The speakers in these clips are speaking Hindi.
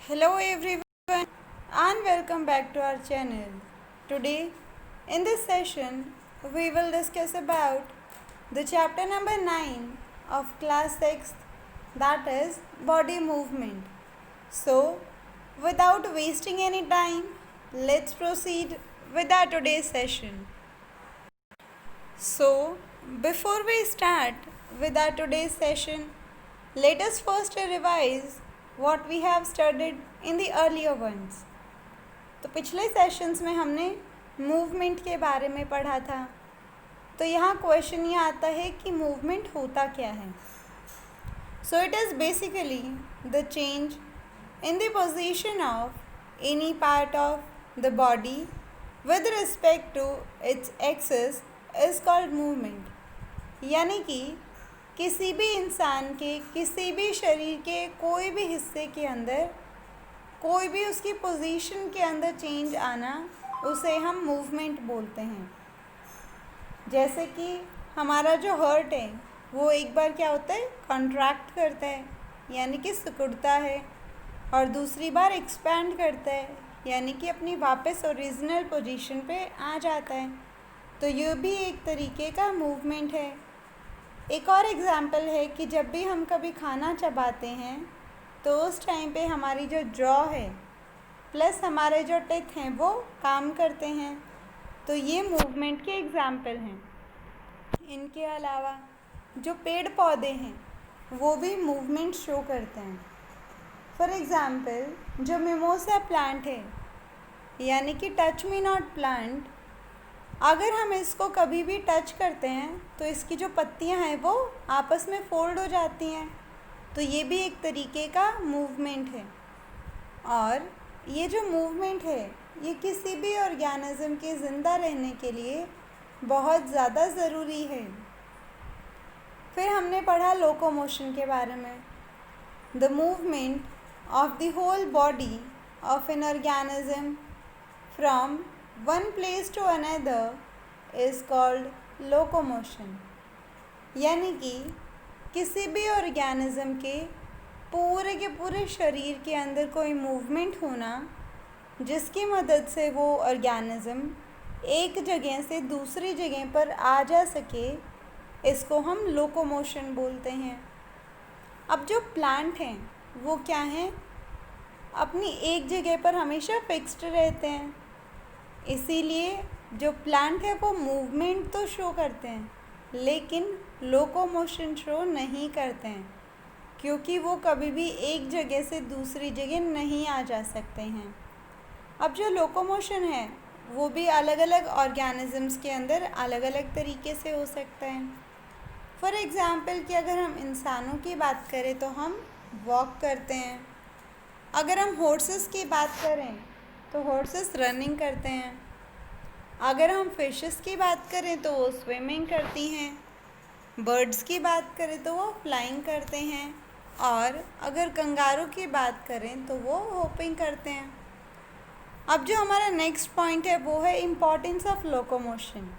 Hello everyone and welcome back to our channel. Today in this session we will discuss about the chapter number 9 of class 6th, that is body movement. So without wasting any time, let's proceed with our today's session. So before we start with our today's session, let us first revise what we have studied in the earlier ones. तो पिछले सेशंस में हमने मूवमेंट के बारे में पढ़ा था. तो यहाँ क्वेश्चन ये आता है कि मूवमेंट होता क्या है. So it is basically the change in the position of any part of the body with respect to its axis is called movement. यानी कि किसी भी इंसान के किसी भी शरीर के कोई भी हिस्से के अंदर कोई भी उसकी पोजीशन के अंदर चेंज आना, उसे हम मूवमेंट बोलते हैं. जैसे कि हमारा जो हार्ट है वो एक बार क्या होता है, कॉन्ट्रैक्ट करता है यानी कि सिकुड़ता है, और दूसरी बार एक्सपैंड करता है यानी कि अपनी वापस ओरिजिनल पोजीशन पे आ जाता है. तो ये भी एक तरीके का मूवमेंट है. एक और एग्ज़ाम्पल है कि जब भी हम कभी खाना चबाते हैं तो उस टाइम पे हमारी जो जॉ है प्लस हमारे जो टिथ हैं वो काम करते हैं. तो ये मूवमेंट के एग्ज़ाम्पल हैं. इनके अलावा जो पेड़ पौधे हैं वो भी मूवमेंट शो करते हैं. फॉर एग्ज़ाम्पल जो मिमोसा प्लांट है यानी कि टच मी नॉट प्लांट, अगर हम इसको कभी भी टच करते हैं तो इसकी जो पत्तियां हैं वो आपस में फोल्ड हो जाती हैं. तो ये भी एक तरीके का मूवमेंट है. और ये जो मूवमेंट है ये किसी भी ऑर्गेनिज्म के ज़िंदा रहने के लिए बहुत ज़्यादा ज़रूरी है. फिर हमने पढ़ा लोकोमोशन के बारे में. The movement of the whole body of an organism from one place to another is called locomotion. यानी कि किसी भी ऑर्गेनिज्म के पूरे शरीर के अंदर कोई मूवमेंट होना जिसकी मदद से वो ऑर्गेनिज्म एक जगह से दूसरी जगह पर आ जा सके, इसको हम लोकोमोशन बोलते हैं. अब जो प्लांट हैं वो क्या हैं, अपनी एक जगह पर हमेशा फिक्स्ड रहते हैं. इसीलिए जो प्लांट है वो मूवमेंट तो शो करते हैं लेकिन लोकोमोशन शो नहीं करते हैं, क्योंकि वो कभी भी एक जगह से दूसरी जगह नहीं आ जा सकते हैं. अब जो लोकोमोशन है वो भी अलग अलग ऑर्गेनिजम्स के अंदर अलग अलग तरीके से हो सकता है. फॉर एग्ज़ाम्पल कि अगर हम इंसानों की बात करें तो हम वॉक करते हैं. अगर हम हॉर्सेस की बात करें तो हॉर्सेस रनिंग करते हैं. अगर हम फिशेस की बात करें तो वो स्विमिंग करती हैं. बर्ड्स की बात करें तो वो फ्लाइंग करते हैं. और अगर कंगारू की बात करें तो वो होपिंग करते हैं. अब जो हमारा नेक्स्ट पॉइंट है वो है importance of locomotion.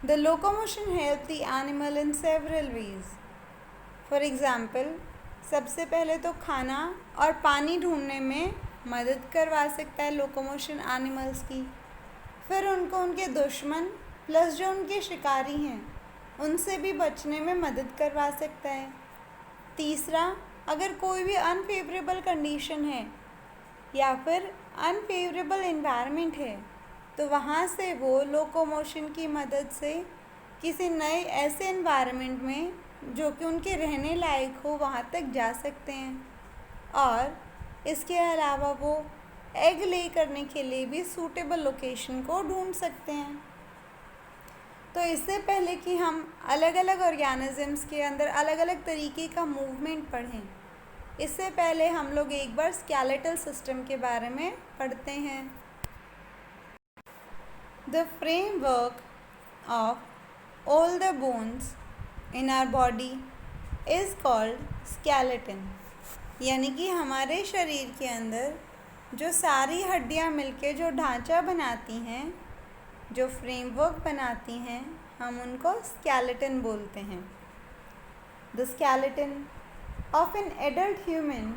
The locomotion help the animal in several ways. For example सबसे पहले तो खाना और पानी ढूंढने में मदद करवा सकता है लोकोमोशन एनिमल्स की. फिर उनको उनके दुश्मन प्लस जो उनके शिकारी हैं उनसे भी बचने में मदद करवा सकता है. तीसरा, अगर कोई भी अनफेवरेबल कंडीशन है या फिर अनफेवरेबल एनवायरनमेंट है तो वहाँ से वो लोकोमोशन की मदद से किसी नए ऐसे एनवायरनमेंट में जो कि उनके रहने लायक हो वहाँ तक जा सकते हैं. और इसके अलावा वो एग ले करने के लिए भी सूटेबल लोकेशन को ढूंढ सकते हैं. तो इससे पहले कि हम अलग अलग ऑर्गेनिजम्स के अंदर अलग अलग तरीके का मूवमेंट पढ़ें, इससे पहले हम लोग एक बार स्केलेटल सिस्टम के बारे में पढ़ते हैं. The framework of all the bones in our body is called skeleton. यानी कि हमारे शरीर के अंदर जो सारी हड्डियां मिलके जो ढांचा बनाती हैं, जो फ्रेमवर्क बनाती हैं, हम उनको स्केलेटन बोलते हैं. The skeleton of an adult human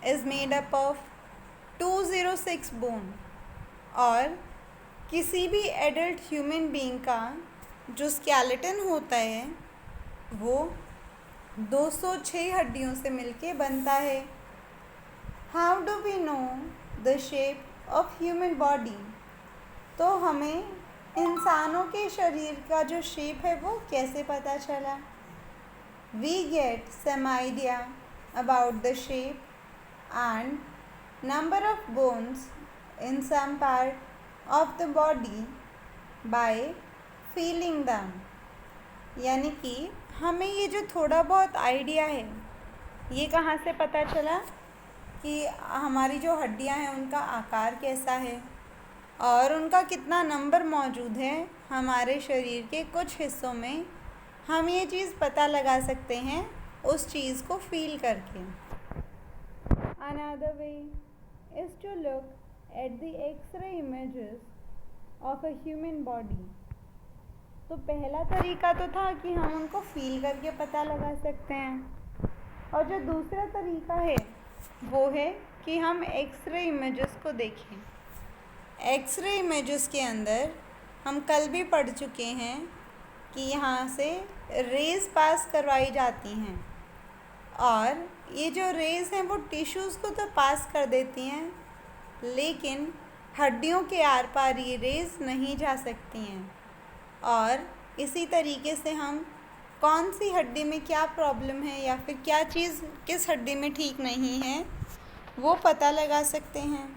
is made up of 206 bone, और किसी भी एडल्ट ह्यूमन बीइंग का जो स्केलेटन होता है वो 206 हड्डियों से मिलके बनता है। How do we know the shape of human body? तो हमें इंसानों के शरीर का जो शेप है वो कैसे पता चला? We get some idea about the shape and number of bones in some part of the body by feeling them। यानी कि हमें ये जो थोड़ा बहुत आइडिया है ये कहाँ से पता चला कि हमारी जो हड्डियाँ हैं उनका आकार कैसा है और उनका कितना नंबर मौजूद है हमारे शरीर के कुछ हिस्सों में। हम ये चीज़ पता लगा सकते हैं उस चीज़ को फील करके। Another way is to look at the X-ray images of a human body। तो पहला तरीका तो था कि हम उनको फील करके पता लगा सकते हैं, और जो दूसरा तरीका है वो है कि हम एक्सरे इमेजेस को देखें। एक्सरे इमेजेस के अंदर हम कल भी पढ़ चुके हैं कि यहाँ से रेज़ पास करवाई जाती हैं, और ये जो रेज़ हैं वो टिश्यूज़ को तो पास कर देती हैं, लेकिन हड्डियों के आर पार ये रेज़ नहीं जा सकती हैं। और इसी तरीके से हम कौन सी हड्डी में क्या प्रॉब्लम है या फिर क्या चीज़ किस हड्डी में ठीक नहीं है वो पता लगा सकते हैं।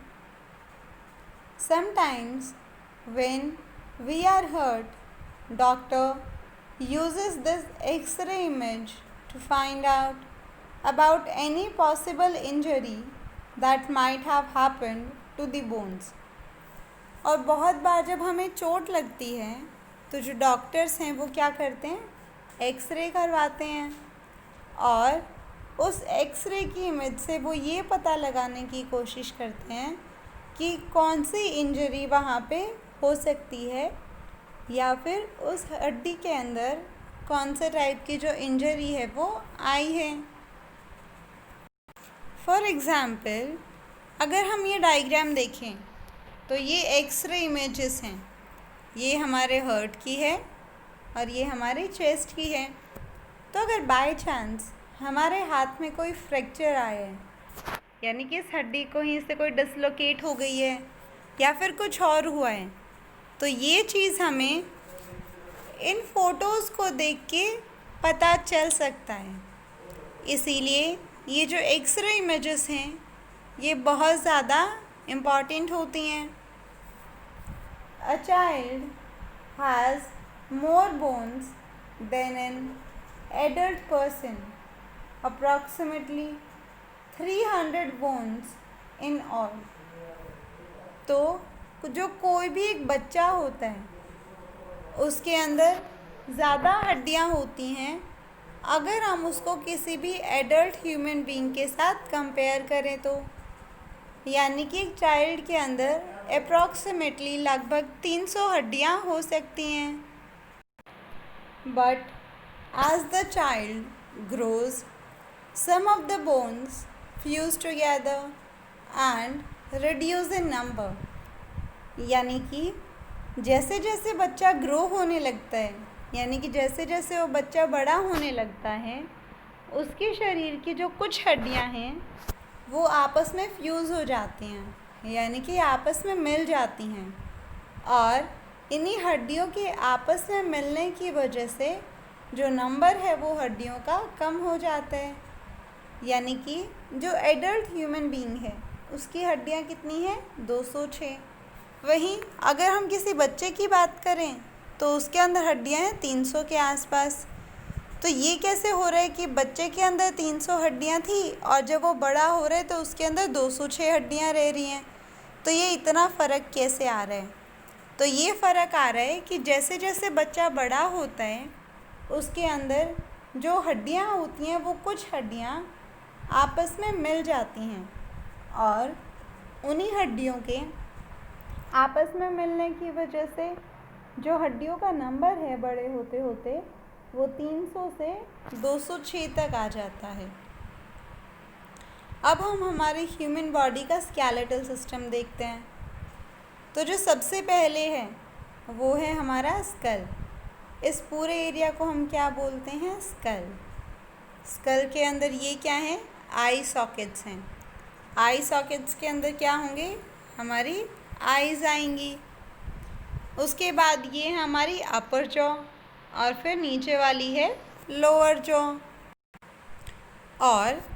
Sometimes when we are hurt, doctor uses this X ray image to find out about any possible injury that might have happened to the bones। और बहुत बार जब हमें चोट लगती है तो जो डॉक्टर्स हैं वो क्या करते हैं, एक्सरे करवाते हैं, और उस एक्सरे की इमेज से वो ये पता लगाने की कोशिश करते हैं कि कौन सी इंजरी वहाँ पे हो सकती है या फिर उस हड्डी के अंदर कौन से टाइप की जो इंजरी है वो आई है। फॉर एग्ज़ाम्पल अगर हम ये डायग्राम देखें तो ये एक्सरे इमेजेस हैं, ये हमारे हार्ट की है और ये हमारे चेस्ट की है। तो अगर बाय चांस हमारे हाथ में कोई फ्रैक्चर आया है, यानी कि इस हड्डी को ही से कोई डिसलोकेट हो गई है या फिर कुछ और हुआ है, तो ये चीज़ हमें इन फ़ोटोज़ को देख के पता चल सकता है। इसीलिए ये जो एक्सरे इमेजेस हैं ये बहुत ज़्यादा इम्पॉर्टेंट होती हैं। A child has more bones than an adult person, approximately 300 bones in all. तो जो कोई भी एक बच्चा होता है उसके अंदर ज़्यादा हड्डियाँ होती हैं अगर हम उसको किसी भी एडल्ट ह्यूमन बीइंग के साथ कंपेयर करें तो। यानी कि एक चाइल्ड के अंदर अप्रॉक्सीमेटली लगभग 300 हड्डियाँ हो सकती हैं। But as the child grows some of the bones fuse together and reduce in number. यानी कि जैसे जैसे बच्चा ग्रो होने लगता है, यानी कि जैसे जैसे वो बच्चा बड़ा होने लगता है उसके शरीर की जो कुछ हड्डियां हैं वो आपस में फ्यूज़ हो जाती हैं, यानी कि आपस में मिल जाती हैं, और इन्हीं हड्डियों के आपस में मिलने की वजह से जो नंबर है वो हड्डियों का कम हो जाता है। यानी कि जो एडल्ट ह्यूमन बीइंग है उसकी हड्डियां कितनी हैं, 206। वहीं अगर हम किसी बच्चे की बात करें तो उसके अंदर हड्डियां हैं 300 के आसपास। तो ये कैसे हो रहा है कि बच्चे के अंदर 300 हड्डियां थी और जब वो बड़ा हो रहा है तो उसके अंदर 206 हड्डियां रह रही हैं। तो ये इतना फ़र्क कैसे आ रहा है? तो ये फ़र्क आ रहा है कि जैसे जैसे बच्चा बड़ा होता है उसके अंदर जो हड्डियां होती हैं वो कुछ हड्डियां आपस में मिल जाती हैं, और उन्हीं हड्डियों के आपस में मिलने की वजह से जो हड्डियों का नंबर है बड़े होते होते वो 300 से 206 तक आ जाता है। अब हम हमारी ह्यूमन बॉडी का स्केलेटल सिस्टम देखते हैं। तो जो सबसे पहले है वो है हमारा स्कल। इस पूरे एरिया को हम क्या बोलते हैं? स्कल। स्कल के अंदर ये क्या है? आई सॉकेट्स हैं। आई सॉकेट्स के अंदर क्या होंगे? हमारी आईज आएंगी। उसके बाद ये है हमारी अपर जॉ और फिर नीचे वाली है लोअर जॉ। और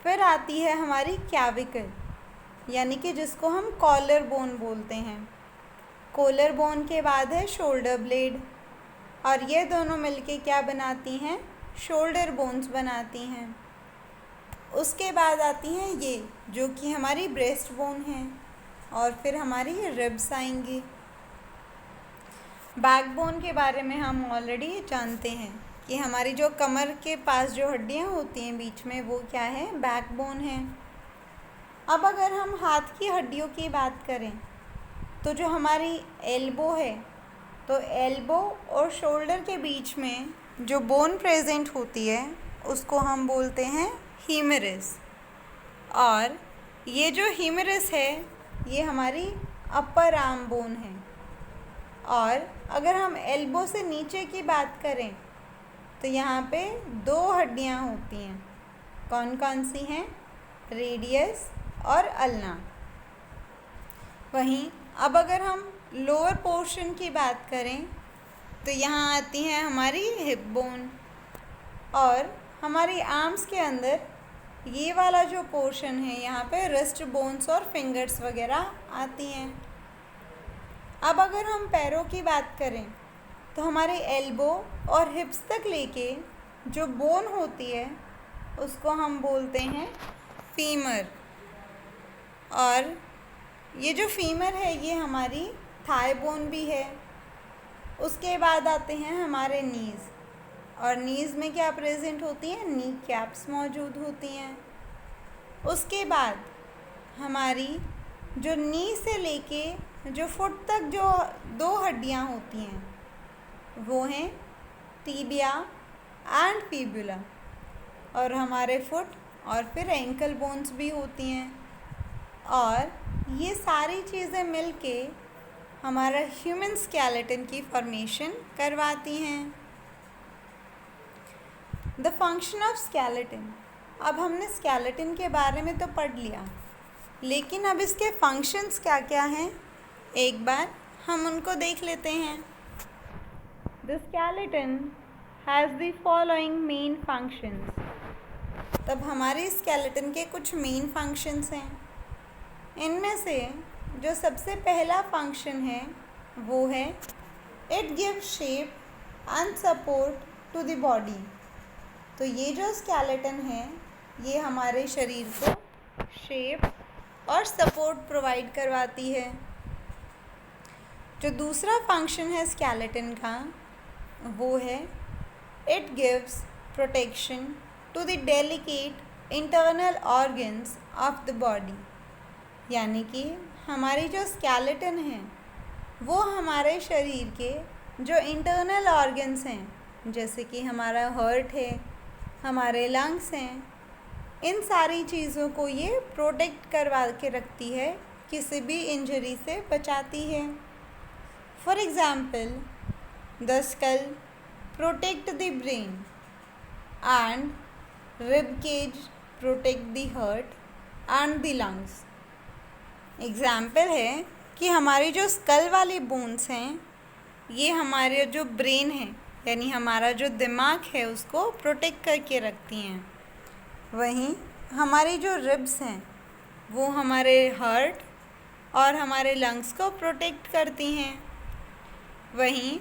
फिर आती है हमारी क्लैविकल, यानी कि जिसको हम कॉलर बोन बोलते हैं। कॉलर बोन के बाद है शोल्डर ब्लेड, और ये दोनों मिलके क्या बनाती हैं? शोल्डर बोन्स बनाती हैं। उसके बाद आती हैं ये जो कि हमारी ब्रेस्ट बोन है, और फिर हमारी रिब्स आएंगी। बैकबोन के बारे में हम ऑलरेडी जानते हैं कि हमारी जो कमर के पास जो हड्डियाँ होती हैं बीच में, वो क्या है? बैकबोन है। अब अगर हम हाथ की हड्डियों की बात करें तो जो हमारी एल्बो है, तो एल्बो और शोल्डर के बीच में जो बोन प्रेजेंट होती है उसको हम बोलते हैं हीमरस। और ये जो हीमरस है ये हमारी अपर आर्म बोन है। और अगर हम एल्बो से नीचे की बात करें तो यहाँ पे 2 हड्डियाँ होती हैं। कौन कौन सी हैं? रेडियस और अल्ना। वहीं अब अगर हम लोअर पोर्शन की बात करें तो यहाँ आती हैं हमारी हिप बोन। और हमारी आर्म्स के अंदर ये वाला जो पोर्शन है, यहाँ पे रिस्ट बोन्स और फिंगर्स वगैरह आती हैं। अब अगर हम पैरों की बात करें तो हमारे एल्बो और हिप्स तक लेके जो बोन होती है उसको हम बोलते हैं फीमर। और ये जो फीमर है ये हमारी थाई बोन भी है। उसके बाद आते हैं हमारे नीज़, और नीज़ में क्या प्रेजेंट होती हैं? नी कैप्स मौजूद होती हैं। उसके बाद हमारी जो नी से लेके जो फुट तक जो 2 हड्डियाँ होती हैं वो हैं टीबिया एंड फिबुला। और हमारे फुट और फिर एंकल बोन्स भी होती हैं। और ये सारी चीज़ें मिलके हमारा ह्यूमन स्केलेटन की फॉर्मेशन करवाती हैं। The function of skeleton. अब हमने स्केलेटन के बारे में तो पढ़ लिया, लेकिन अब इसके फंक्शंस क्या क्या हैं एक बार हम उनको देख लेते हैं। The skeleton has the following main functions. तब हमारे स्केलेटन के कुछ मेन फंक्शंस हैं। इनमें से जो सबसे पहला फंक्शन है वो है it gives shape and support to the body. तो ये जो स्केलेटन है ये हमारे शरीर को शेप और सपोर्ट प्रोवाइड करवाती है। जो दूसरा फंक्शन है स्केलेटन का वो है it gives protection to the delicate internal organs of the body. यानी कि हमारी जो स्केलेटन है वो हमारे शरीर के जो इंटरनल ऑर्गन्स हैं, जैसे कि हमारा हार्ट है, हमारे लंग्स हैं, इन सारी चीज़ों को ये प्रोटेक्ट करवा के रखती है, किसी भी इंजरी से बचाती है। For example, the skull protect the brain and rib cage protect the heart and the lungs. Example है कि हमारी जो स्कल वाली बोन्स हैं ये हमारे जो ब्रेन है, यानी हमारा जो दिमाग है, उसको प्रोटेक्ट करके रखती हैं। वहीं हमारी जो रिब्स हैं वो हमारे हार्ट और हमारे लंग्स को प्रोटेक्ट करती हैं। वहीं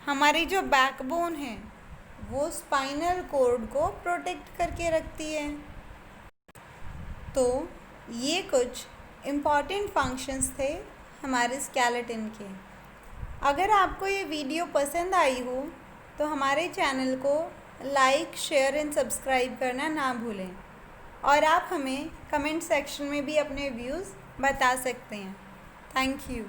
हमारी जो बैकबोन है वो स्पाइनल कॉर्ड को प्रोटेक्ट करके रखती है। तो ये कुछ इम्पॉर्टेंट फंक्शंस थे हमारे स्केलेटन के। अगर आपको ये वीडियो पसंद आई हो तो हमारे चैनल को लाइक, शेयर एंड सब्सक्राइब करना ना भूलें। और आप हमें कमेंट सेक्शन में भी अपने व्यूज़ बता सकते हैं। Thank you.